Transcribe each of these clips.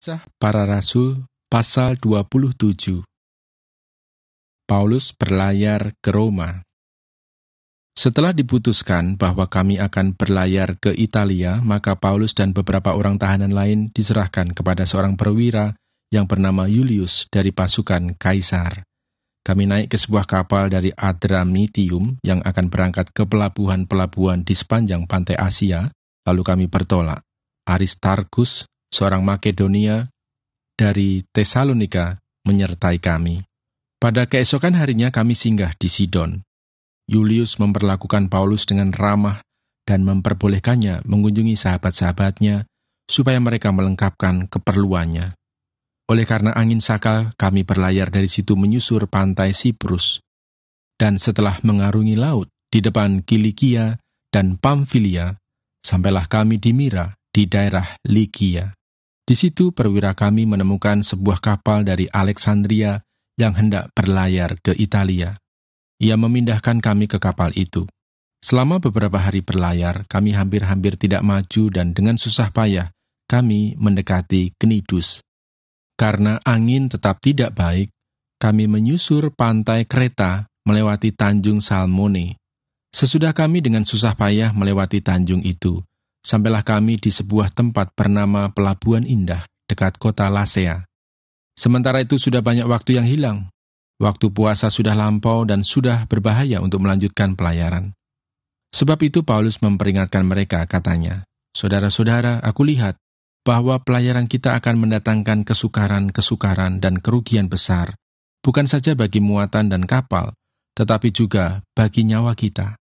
Kisah Para Rasul pasal 27. Paulus berlayar ke Roma. Setelah diputuskan bahwa kami akan berlayar ke Italia, maka Paulus dan beberapa orang tahanan lain diserahkan kepada seorang perwira yang bernama Julius dari pasukan Kaisar. Kami naik ke sebuah kapal dari Adramitium yang akan berangkat ke pelabuhan-pelabuhan di sepanjang pantai Asia, lalu kami bertolak. Aristarkus, seorang Makedonia dari Tesalonika, menyertai kami. Pada keesokan harinya kami singgah di Sidon. Julius memperlakukan Paulus dengan ramah dan memperbolehkannya mengunjungi sahabat-sahabatnya supaya mereka melengkapkan keperluannya. Oleh karena angin sakal, kami berlayar dari situ menyusur pantai Siprus. Dan setelah mengarungi laut di depan Kilikia dan Pamfilia, sampailah kami di Mira, di daerah Likia. Di situ perwira kami menemukan sebuah kapal dari Alexandria yang hendak berlayar ke Italia. Ia memindahkan kami ke kapal itu. Selama beberapa hari berlayar, kami hampir-hampir tidak maju dan dengan susah payah kami mendekati Knidus. Karena angin tetap tidak baik, kami menyusur pantai Kreta melewati Tanjung Salmone. Sesudah kami dengan susah payah melewati tanjung itu, sampailah kami di sebuah tempat bernama Pelabuhan Indah, dekat kota Lasea. Sementara itu sudah banyak waktu yang hilang. Waktu puasa sudah lampau dan sudah berbahaya untuk melanjutkan pelayaran. Sebab itu Paulus memperingatkan mereka, katanya, "Saudara-saudara, aku lihat bahwa pelayaran kita akan mendatangkan kesukaran-kesukaran dan kerugian besar, bukan saja bagi muatan dan kapal, tetapi juga bagi nyawa kita."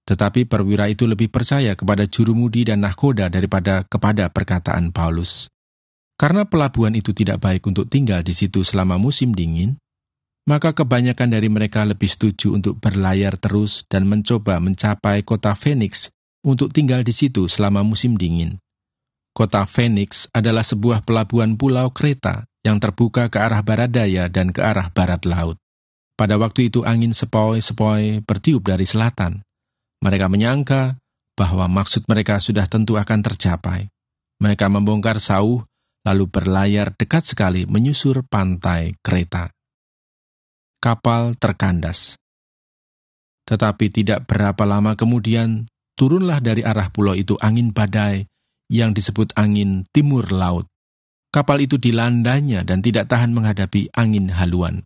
Tetapi perwira itu lebih percaya kepada jurumudi dan nahkoda daripada kepada perkataan Paulus. Karena pelabuhan itu tidak baik untuk tinggal di situ selama musim dingin, maka kebanyakan dari mereka lebih setuju untuk berlayar terus dan mencoba mencapai kota Phoenix untuk tinggal di situ selama musim dingin. Kota Phoenix adalah sebuah pelabuhan pulau Kreta yang terbuka ke arah barat daya dan ke arah barat laut. Pada waktu itu angin sepoi-sepoi bertiup dari selatan. Mereka menyangka bahwa maksud mereka sudah tentu akan tercapai. Mereka membongkar sauh, lalu berlayar dekat sekali menyusur pantai Kreta. Kapal terkandas. Tetapi tidak berapa lama kemudian, turunlah dari arah pulau itu angin badai yang disebut angin timur laut. Kapal itu dilandanya dan tidak tahan menghadapi angin haluan.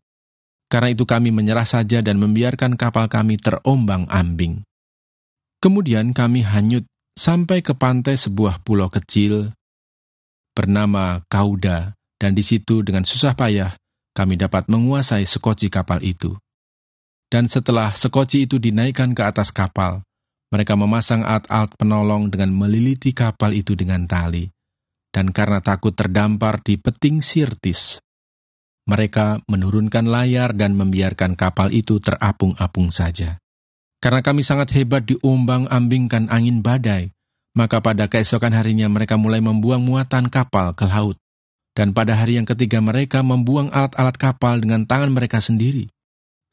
Karena itu kami menyerah saja dan membiarkan kapal kami terombang-ambing. Kemudian kami hanyut sampai ke pantai sebuah pulau kecil bernama Kauda, dan di situ dengan susah payah kami dapat menguasai sekoci kapal itu. Dan setelah sekoci itu dinaikkan ke atas kapal, mereka memasang alat-alat penolong dengan meliliti kapal itu dengan tali. Dan karena takut terdampar di peting Sirtis, mereka menurunkan layar dan membiarkan kapal itu terapung-apung saja. Karena kami sangat hebat diombang-ambingkan angin badai, maka pada keesokan harinya mereka mulai membuang muatan kapal ke laut. Dan pada hari yang ketiga mereka membuang alat-alat kapal dengan tangan mereka sendiri.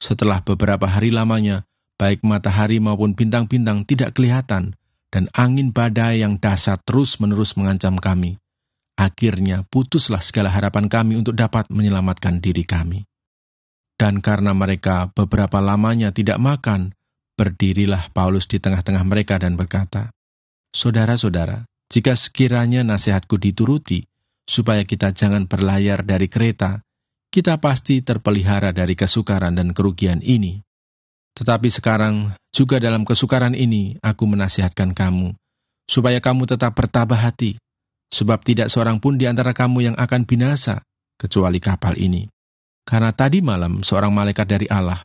Setelah beberapa hari lamanya, baik matahari maupun bintang-bintang tidak kelihatan, dan angin badai yang dahsyat terus-menerus mengancam kami. Akhirnya putuslah segala harapan kami untuk dapat menyelamatkan diri kami. Dan karena mereka beberapa lamanya tidak makan, berdirilah Paulus di tengah-tengah mereka dan berkata, "Saudara-saudara, jika sekiranya nasihatku dituruti, supaya kita jangan berlayar dari Kreta, kita pasti terpelihara dari kesukaran dan kerugian ini. Tetapi sekarang, juga dalam kesukaran ini, aku menasihatkan kamu, supaya kamu tetap bertabah hati, sebab tidak seorang pun di antara kamu yang akan binasa, kecuali kapal ini. Karena tadi malam seorang malaikat dari Allah,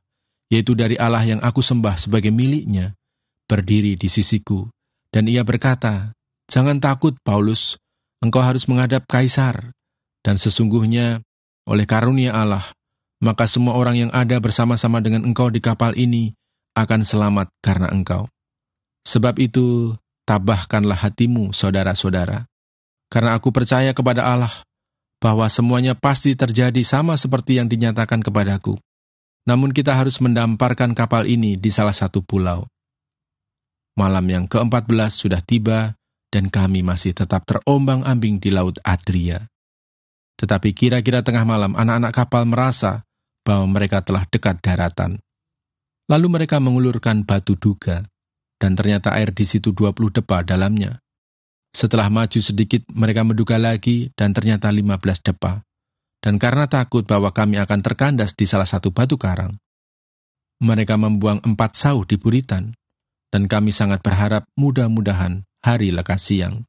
yaitu dari Allah yang aku sembah sebagai miliknya, berdiri di sisiku, dan ia berkata, 'Jangan takut, Paulus, engkau harus menghadap Kaisar, dan sesungguhnya, oleh karunia Allah, maka semua orang yang ada bersama-sama dengan engkau di kapal ini akan selamat karena engkau. Sebab itu, tabahkanlah hatimu, saudara-saudara, karena aku percaya kepada Allah, bahwa semuanya pasti terjadi sama seperti yang dinyatakan kepadaku. Namun kita harus mendamparkan kapal ini di salah satu pulau.' Malam yang ke-14 sudah tiba, dan kami masih tetap terombang-ambing di Laut Adria. Tetapi kira-kira tengah malam anak-anak kapal merasa bahwa mereka telah dekat daratan. Lalu mereka mengulurkan batu duga, dan ternyata air di situ 20 depa dalamnya. Setelah maju sedikit, mereka menduga lagi, dan ternyata 15 depa. Dan karena takut bahwa kami akan terkandas di salah satu batu karang, mereka membuang 4 sauh di buritan, dan kami sangat berharap mudah-mudahan hari lekas siang.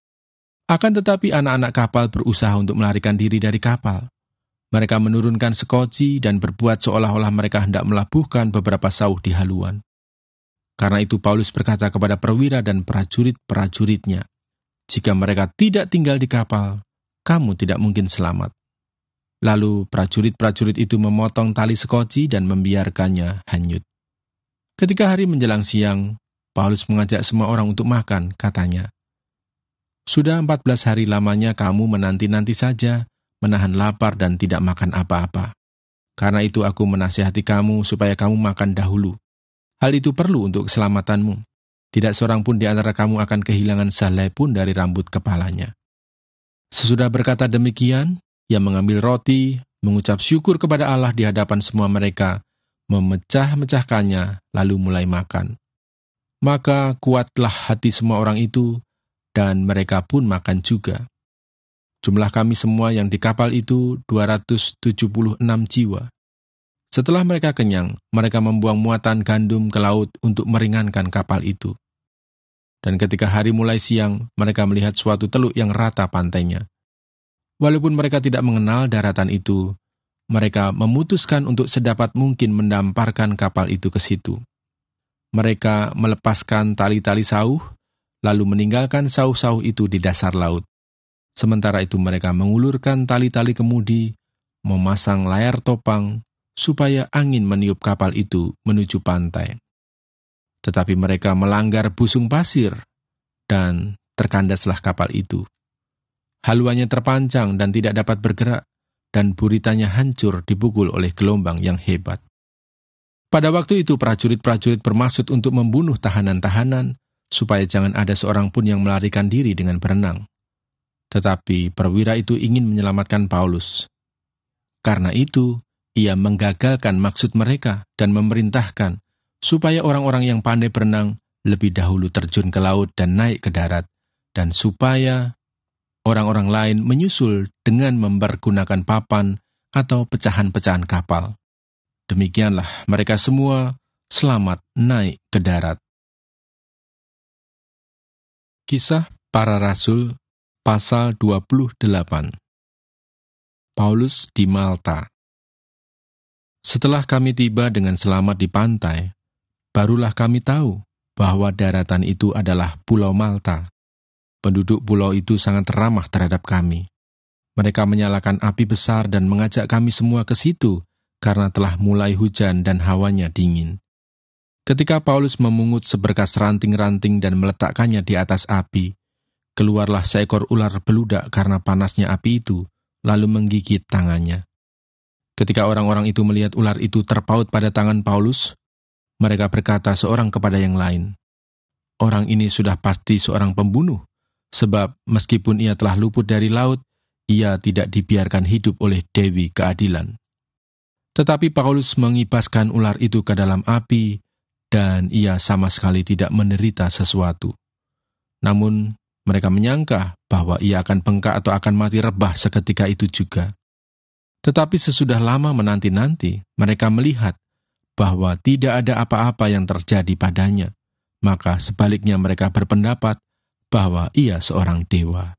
Akan tetapi anak-anak kapal berusaha untuk melarikan diri dari kapal. Mereka menurunkan sekoci dan berbuat seolah-olah mereka hendak melabuhkan beberapa sauh di haluan. Karena itu Paulus berkata kepada perwira dan prajurit-prajuritnya, "Jika mereka tidak tinggal di kapal, kamu tidak mungkin selamat." Lalu prajurit-prajurit itu memotong tali sekoci dan membiarkannya hanyut. Ketika hari menjelang siang, Paulus mengajak semua orang untuk makan, katanya, "Sudah 14 hari lamanya kamu menanti-nanti saja, menahan lapar dan tidak makan apa-apa. Karena itu aku menasihati kamu supaya kamu makan dahulu. Hal itu perlu untuk keselamatanmu. Tidak seorang pun di antara kamu akan kehilangan sehelai pun dari rambut kepalanya." Sesudah berkata demikian, ia mengambil roti, mengucap syukur kepada Allah di hadapan semua mereka, memecah-mecahkannya, lalu mulai makan. Maka kuatlah hati semua orang itu, dan mereka pun makan juga. Jumlah kami semua yang di kapal itu 276 jiwa. Setelah mereka kenyang, mereka membuang muatan gandum ke laut untuk meringankan kapal itu. Dan ketika hari mulai siang, mereka melihat suatu teluk yang rata pantainya. Walaupun mereka tidak mengenal daratan itu, mereka memutuskan untuk sedapat mungkin mendamparkan kapal itu ke situ. Mereka melepaskan tali-tali sauh, lalu meninggalkan sauh-sauh itu di dasar laut. Sementara itu mereka mengulurkan tali-tali kemudi, memasang layar topang, supaya angin meniup kapal itu menuju pantai. Tetapi mereka melanggar busung pasir, dan terkandaslah kapal itu. Haluannya terpancang dan tidak dapat bergerak, dan buritannya hancur dipukul oleh gelombang yang hebat. Pada waktu itu prajurit-prajurit bermaksud untuk membunuh tahanan-tahanan, supaya jangan ada seorang pun yang melarikan diri dengan berenang. Tetapi perwira itu ingin menyelamatkan Paulus. Karena itu, ia menggagalkan maksud mereka dan memerintahkan supaya orang-orang yang pandai berenang lebih dahulu terjun ke laut dan naik ke darat, dan supaya orang-orang lain menyusul dengan mempergunakan papan atau pecahan-pecahan kapal. Demikianlah mereka semua selamat naik ke darat. Kisah Para Rasul Pasal 28. Paulus di Malta. Setelah kami tiba dengan selamat di pantai, barulah kami tahu bahwa daratan itu adalah Pulau Malta. Penduduk pulau itu sangat ramah terhadap kami. Mereka menyalakan api besar dan mengajak kami semua ke situ karena telah mulai hujan dan hawanya dingin. Ketika Paulus memungut seberkas ranting-ranting dan meletakkannya di atas api, keluarlah seekor ular beludak karena panasnya api itu, lalu menggigit tangannya. Ketika orang-orang itu melihat ular itu terpaut pada tangan Paulus, mereka berkata seorang kepada yang lain, "Orang ini sudah pasti seorang pembunuh, sebab meskipun ia telah luput dari laut, ia tidak dibiarkan hidup oleh Dewi Keadilan." Tetapi Paulus mengibaskan ular itu ke dalam api, dan ia sama sekali tidak menderita sesuatu. Namun, mereka menyangka bahwa ia akan bengkak atau akan mati rebah seketika itu juga. Tetapi sesudah lama menanti-nanti, mereka melihat bahwa tidak ada apa-apa yang terjadi padanya. Maka sebaliknya mereka berpendapat bahwa ia seorang dewa.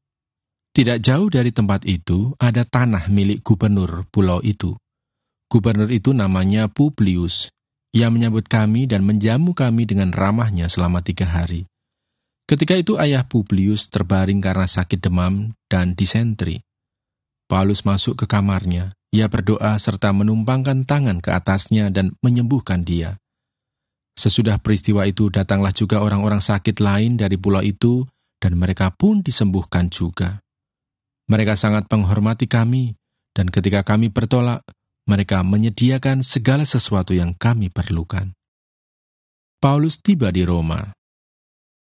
Tidak jauh dari tempat itu ada tanah milik gubernur pulau itu. Gubernur itu namanya Publius. Ia menyambut kami dan menjamu kami dengan ramahnya selama 3 hari. Ketika itu ayah Publius terbaring karena sakit demam dan disentri. Paulus masuk ke kamarnya, ia berdoa serta menumpangkan tangan ke atasnya dan menyembuhkan dia. Sesudah peristiwa itu datanglah juga orang-orang sakit lain dari pulau itu, dan mereka pun disembuhkan juga. Mereka sangat menghormati kami, dan ketika kami bertolak, mereka menyediakan segala sesuatu yang kami perlukan. Paulus tiba di Roma.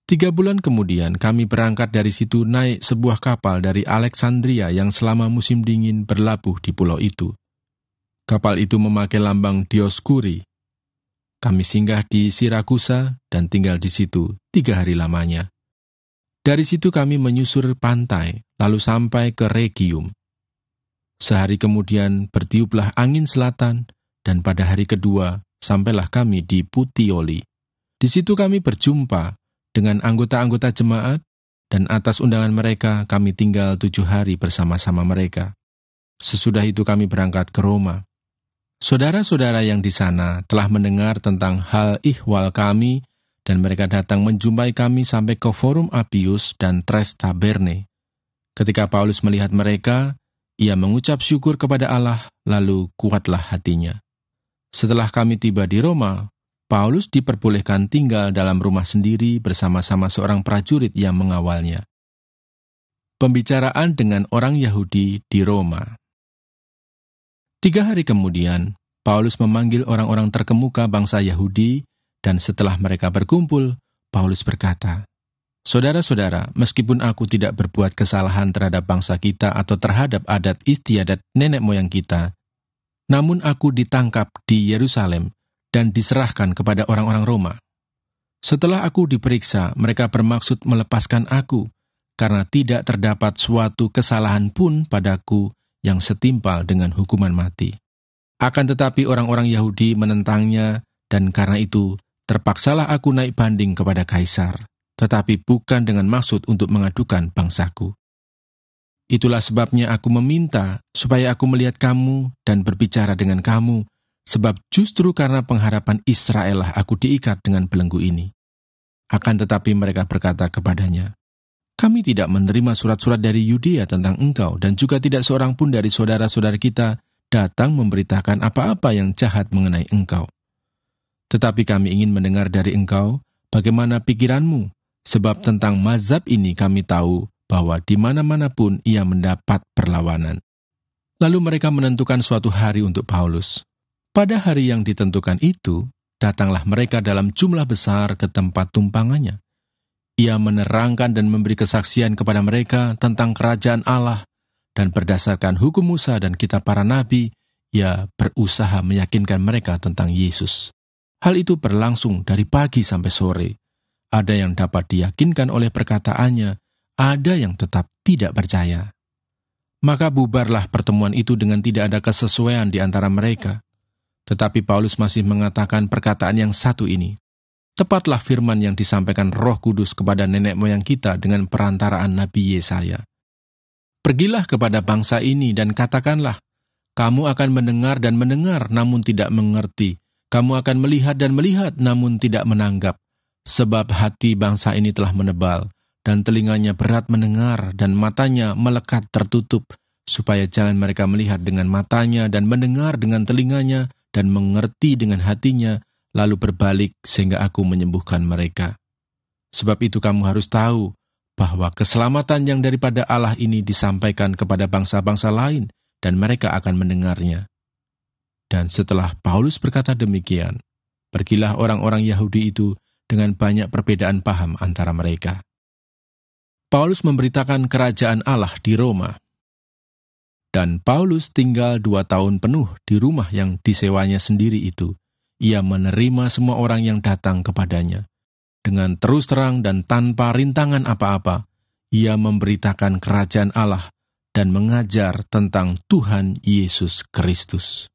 3 bulan kemudian kami berangkat dari situ naik sebuah kapal dari Alexandria yang selama musim dingin berlabuh di pulau itu. Kapal itu memakai lambang Dioskuri. Kami singgah di Sirakusa dan tinggal di situ 3 hari lamanya. Dari situ kami menyusur pantai, lalu sampai ke Rhegium. Sehari kemudian bertiuplah angin selatan, dan pada hari kedua sampailah kami di Puteoli. Di situ kami berjumpa dengan anggota-anggota jemaat, dan atas undangan mereka kami tinggal 7 hari bersama-sama mereka. Sesudah itu kami berangkat ke Roma. Saudara-saudara yang di sana telah mendengar tentang hal ihwal kami, dan mereka datang menjumpai kami sampai ke Forum Appius dan Tres Taberne. Ketika Paulus melihat mereka, ia mengucap syukur kepada Allah, lalu kuatlah hatinya. Setelah kami tiba di Roma, Paulus diperbolehkan tinggal dalam rumah sendiri bersama-sama seorang prajurit yang mengawalnya. Pembicaraan dengan orang Yahudi di Roma. 3 hari kemudian, Paulus memanggil orang-orang terkemuka bangsa Yahudi, dan setelah mereka berkumpul, Paulus berkata, "Saudara-saudara, meskipun aku tidak berbuat kesalahan terhadap bangsa kita atau terhadap adat istiadat nenek moyang kita, namun aku ditangkap di Yerusalem dan diserahkan kepada orang-orang Roma. Setelah aku diperiksa, mereka bermaksud melepaskan aku, karena tidak terdapat suatu kesalahan pun padaku yang setimpal dengan hukuman mati. Akan tetapi orang-orang Yahudi menentangnya, dan karena itu terpaksalah aku naik banding kepada Kaisar, tetapi bukan dengan maksud untuk mengadukan bangsaku. Itulah sebabnya aku meminta supaya aku melihat kamu dan berbicara dengan kamu, sebab justru karena pengharapan Israel lah aku diikat dengan belenggu ini." Akan tetapi mereka berkata kepadanya, "Kami tidak menerima surat-surat dari Yudea tentang engkau, dan juga tidak seorang pun dari saudara-saudara kita datang memberitakan apa-apa yang jahat mengenai engkau. Tetapi kami ingin mendengar dari engkau bagaimana pikiranmu, sebab tentang mazhab ini kami tahu bahwa di mana-mana pun ia mendapat perlawanan." Lalu mereka menentukan suatu hari untuk Paulus. Pada hari yang ditentukan itu, datanglah mereka dalam jumlah besar ke tempat tumpangannya. Ia menerangkan dan memberi kesaksian kepada mereka tentang kerajaan Allah, dan berdasarkan hukum Musa dan kitab para nabi, ia berusaha meyakinkan mereka tentang Yesus. Hal itu berlangsung dari pagi sampai sore. Ada yang dapat diyakinkan oleh perkataannya, ada yang tetap tidak percaya. Maka bubarlah pertemuan itu dengan tidak ada kesesuaian di antara mereka. Tetapi Paulus masih mengatakan perkataan yang satu ini, "Tepatlah firman yang disampaikan Roh Kudus kepada nenek moyang kita dengan perantaraan Nabi Yesaya. Pergilah kepada bangsa ini dan katakanlah, kamu akan mendengar dan mendengar namun tidak mengerti. Kamu akan melihat dan melihat namun tidak menanggap. Sebab hati bangsa ini telah menebal, dan telinganya berat mendengar, dan matanya melekat tertutup, supaya jangan mereka melihat dengan matanya dan mendengar dengan telinganya, dan mengerti dengan hatinya, lalu berbalik sehingga aku menyembuhkan mereka. Sebab itu kamu harus tahu bahwa keselamatan yang daripada Allah ini disampaikan kepada bangsa-bangsa lain, dan mereka akan mendengarnya." Dan setelah Paulus berkata demikian, pergilah orang-orang Yahudi itu dengan banyak perbedaan paham antara mereka. Paulus memberitakan kerajaan Allah di Roma. Dan Paulus tinggal 2 tahun penuh di rumah yang disewanya sendiri itu. Ia menerima semua orang yang datang kepadanya. Dengan terus terang dan tanpa rintangan apa-apa, ia memberitakan kerajaan Allah dan mengajar tentang Tuhan Yesus Kristus.